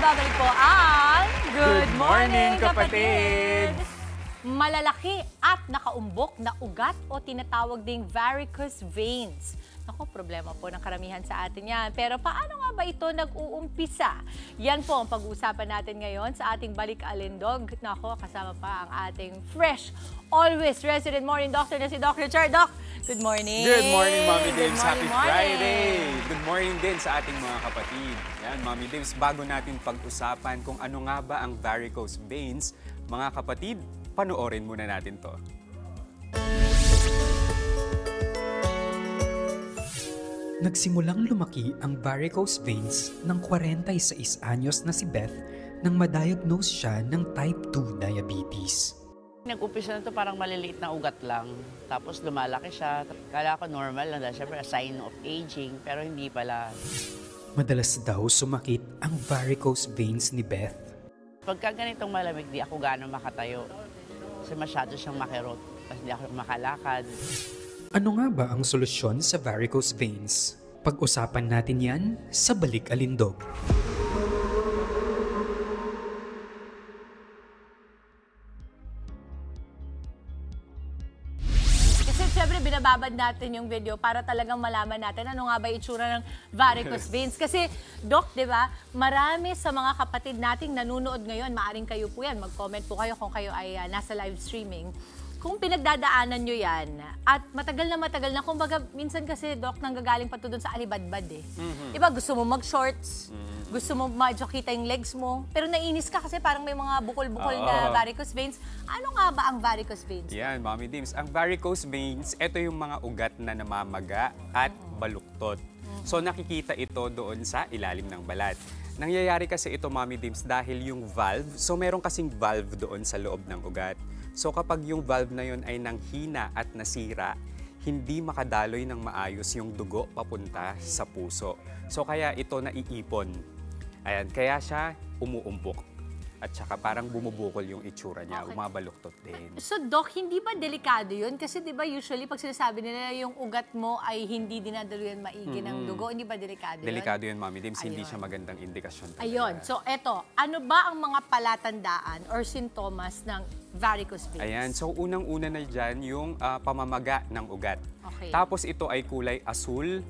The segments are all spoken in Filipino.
Nagbabalik po ang Good morning, kapatid! Malalaki at nakaumbok na ugat o tinatawag ding varicose veins. Naku, problema po ng karamihan sa atin yan. Pero paano nga ba ito nag-uumpisa? Yan po ang pag-uusapan natin ngayon sa ating Balik Alindog. Naku, kasama pa ang ating fresh, always resident morning doctor na si Dr. Char. Doc, good morning! Good morning, Mommy Dims! Morning, Happy Friday! Good morning din sa ating mga kapatid. Yan, Mommy Dims, bago natin pag-usapan kung ano nga ba ang varicose veins, mga kapatid, panoorin muna natin to. Nagsimulang lumaki ang varicose veins ng 46 anyos na si Beth nang ma-diagnose siya ng type 2 diabetes. Nag-umpisa na ito parang maliliit na ugat lang. Tapos lumalaki siya. Kala ko normal lang dahil syempre a sign of aging, pero hindi pala. Madalas daw sumakit ang varicose veins ni Beth. Pagka ganitong malamig, di ako gano'ng makatayo. Kasi masyado siyang makirot. Kasi hindi ako makalakad. Ano nga ba ang solusyon sa varicose veins? Pag-usapan natin yan sa Balik Alindog. Kasi siyempre binababad natin yung video para talagang malaman natin ano nga ba itsura ng varicose veins. Kasi, Doc, di ba, marami sa mga kapatid nating nanonood ngayon, maaring kayo po yan, mag-comment po kayo kung kayo ay nasa live streaming. Kung pinagdadaanan nyo yan, at matagal na, kumbaga, minsan kasi, Doc, nanggagaling pa to dun sa alibadbad eh. Diba, gusto mo mag-shorts, gusto mo medyo kita yung legs mo, pero nainis ka kasi parang may mga bukol-bukol na varicose veins. Ano nga ba ang varicose veins? Yan, Mommy Dims. Ang varicose veins, ito yung mga ugat na namamaga at baluktot. So nakikita ito doon sa ilalim ng balat. Nangyayari kasi ito, Mommy Dims, dahil yung valve, so meron kasing valve doon sa loob ng ugat. So kapag yung valve na yun ay nanghina at nasira, hindi makadaloy ng maayos yung dugo papunta sa puso. So kaya ito naiipon. Ayan, kaya siya umuumpok. At saka parang bumubukol yung itsura niya, umabaluktot din. So, Doc, hindi ba delikado yun? Kasi di ba usually pag sinasabi nila yung ugat mo ay hindi dinadaluyan maigi ng dugo, hindi ba delikado yun? Delikado yun, Mommy Dims. Hindi siya magandang indikasyon talaga. Ayun. So, eto, ano ba ang mga palatandaan or sintomas ng varicose veins? Ayan. So, unang-una na dyan yung pamamaga ng ugat. Okay. Tapos ito ay kulay asul,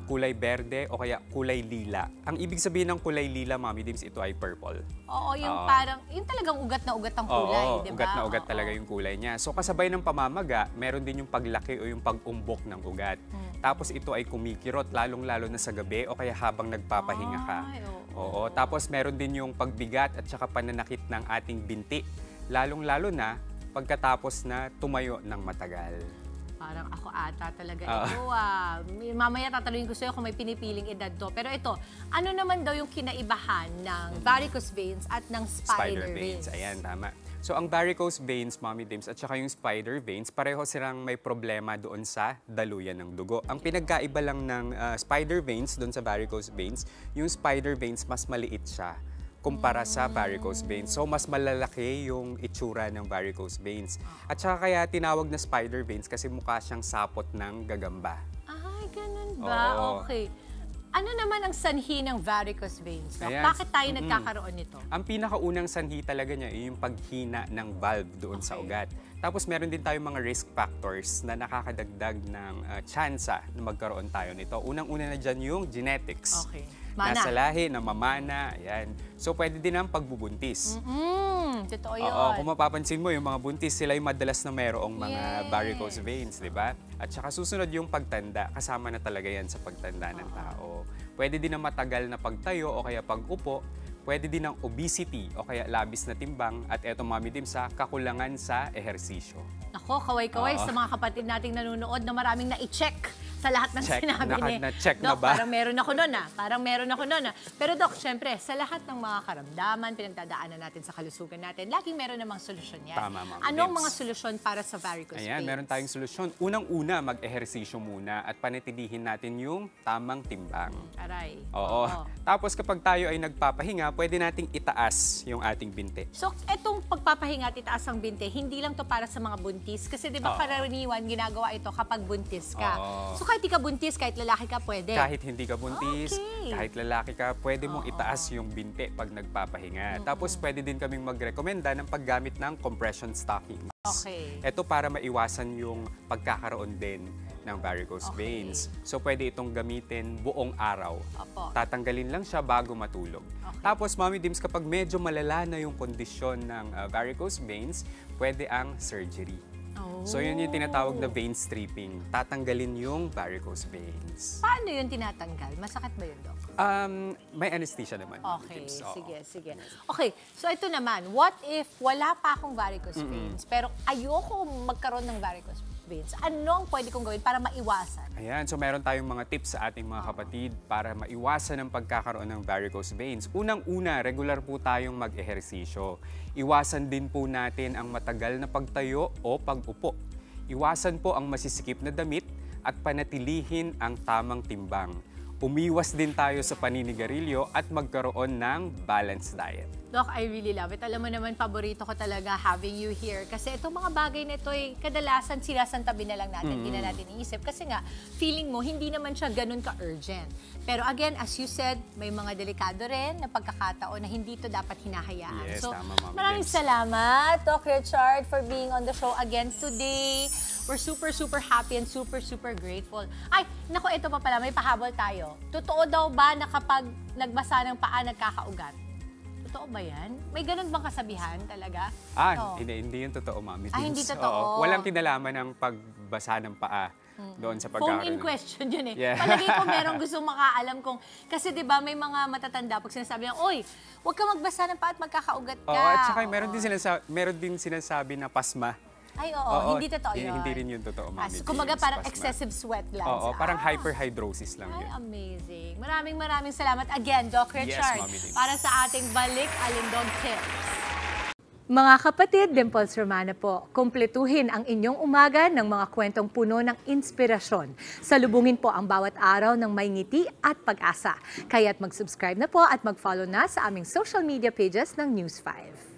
kulay berde o kaya kulay lila. Ang ibig sabihin ng kulay lila, Mommy Dims, ito ay purple. Oo, yung parang, yung talagang ugat na ugat ang kulay, Oo, di ba? ugat na ugat talaga yung kulay niya. So kasabay ng pamamaga, meron din yung paglaki o yung pag-umbok ng ugat. Tapos ito ay kumikirot, lalong-lalo na sa gabi o kaya habang nagpapahinga ka. Ay, Oo. Tapos meron din yung pagbigat at saka pananakit ng ating binti. Lalong-lalo na pagkatapos na tumayo ng matagal. Parang ako ata talaga ito. Mamaya tatanungin ko sa'yo kung may pinipiling edad to. Pero ito, ano naman daw yung kinaibahan ng varicose veins at ng spider veins? Ayan, tama. So ang varicose veins, Mommy Dims, at saka yung spider veins, pareho silang may problema doon sa daluyan ng dugo. Ang pinagkaiba lang ng spider veins doon sa varicose veins, yung spider veins mas maliit siya kumpara sa varicose veins. So, mas malalaki yung itsura ng varicose veins. At saka kaya tinawag na spider veins kasi mukha siyang sapot ng gagamba. Ay, ganun ba? Oo. Okay. Ano naman ang sanhi ng varicose veins? Ayan. Bakit tayo nagkakaroon nito? Ang pinakaunang sanhi talaga niya ay yung paghina ng valve doon sa ugat. Tapos meron din tayong mga risk factors na nakakadagdag ng tsansa na magkaroon tayo nito. Unang-una na dyan yung genetics. Okay. Nasa lahi, namamana, ayan. So pwede din ang pagbubuntis. Totoo yun. Oo, kung mapapansin mo, yung mga buntis, sila yung madalas na mayroong mga varicose veins, di ba? At saka susunod yung pagtanda, kasama na talaga yan sa pagtanda ng tao. Pwede din ang matagal na pagtayo o kaya pag-upo. Pwede din ang obesity o kaya labis na timbang. At eto, Mommy Dims, sa kakulangan sa ehersisyo. Ako, kaway-kaway sa mga kapatid nating nanonood na maraming na-i-check sa lahat ng sinabi ni Na-check Doc, na ba? parang meron ako nun Parang meron ako nun Pero Doc, syempre, sa lahat ng mga karamdaman, pinagdadaanan natin sa kalusugan natin, laging meron namang solusyon yan. Tama, Ma'am Anong Dims. mga solusyon para sa varicose veins? Ayan, meron tayong solusyon. Unang-una, mag-ehersisyo muna at panatilihin natin yung tamang timbang. Aray. Oo. Tapos kapag tayo ay nagpapahinga, pwede nating itaas yung ating binti. So, etong pagpapahinga at itaas ang binte, hindi lang to para sa mga buntis. Kasi di ba karaniwan, ginagawa ito kapag buntis ka. So, kahit di ka buntis, kahit lalaki ka, pwede? Kahit hindi ka buntis, Okay. kahit lalaki ka, pwede mong itaas yung binti pag nagpapahinga. Tapos pwede din kaming magrekomenda ng paggamit ng compression stockings. Okay. Ito para maiwasan yung pagkakaroon din ng varicose veins. So pwede itong gamitin buong araw. Opo. Tatanggalin lang siya bago matulog. Tapos, Mommy Dims, kapag medyo malala na yung kondisyon ng varicose veins, pwede ang surgery. Oh. So yun yung tinatawag na vein stripping. Tatanggalin yung varicose veins. Paano yun tinatanggal? Masakit ba yun, Doc? May anesthesia naman. Okay, Dims. Oo. sige. Okay, so ito naman, what if wala pa akong varicose veins, pero ayoko magkaroon ng varicose veins? Ano ang pwede kong gawin para maiwasan? Ayan, so meron tayong mga tips sa ating mga kapatid para maiwasan ang pagkakaroon ng varicose veins. Unang-una, regular po tayong mag-ehersisyo. Iwasan din po natin ang matagal na pagtayo o pag-upo. Iwasan po ang masisikip na damit at panatilihin ang tamang timbang. Umiwas din tayo sa paninigarilyo at magkaroon ng balanced diet. Doc, I really love it. Alam mo naman, paborito ko talaga having you here. Kasi itong mga bagay na ito, kadalasan sinasantabi na lang natin, hindi na natin iisip. Kasi nga, feeling mo, hindi naman siya ganun ka-urgent. Pero again, as you said, may mga delikado rin na pagkakataon na hindi ito dapat hinahayaan. Yes, So, tama, Ma'am maraming Vince. salamat, Doc Richard, for being on the show again today. We're super happy and super grateful. Ay, naku, ito pa pala, may pahabol tayo. Totoo daw ba na kapag nagbasa ng paa, nagkakaugat? Totoo ba yan? May ganun bang kasabihan talaga? Oo. Hindi yun totoo, Mami. Ah, hindi Dims. totoo. Oo. Walang kinalaman ng pagbasa ng paa doon sa pagkakaroon. Phone-in question yun eh. Yeah. Palagi ko merong gusto makaalam kung, kasi di ba may mga matatanda pag sinasabi lang, oy, huwag ka magbasa ng paa at magkakaugat ka. Oo, at saka Oo. meron din sinasabi na pasma. Ay, oo, hindi totoo yun. Hindi rin yun totoo, Mami. Kumbaga Dims, parang pasma. excessive sweat lang. Oo, parang hyperhidrosis lang Ay, yun. amazing. Maraming salamat again, Doc Richard, Mami Dims. para sa ating Balik Alindog Tips. Mga kapatid, Dimples Romana po, kumpletuhin ang inyong umaga ng mga kwentong puno ng inspirasyon. Salubungin po ang bawat araw ng may ngiti at pag-asa. Kaya't mag-subscribe na po at mag-follow na sa aming social media pages ng News 5.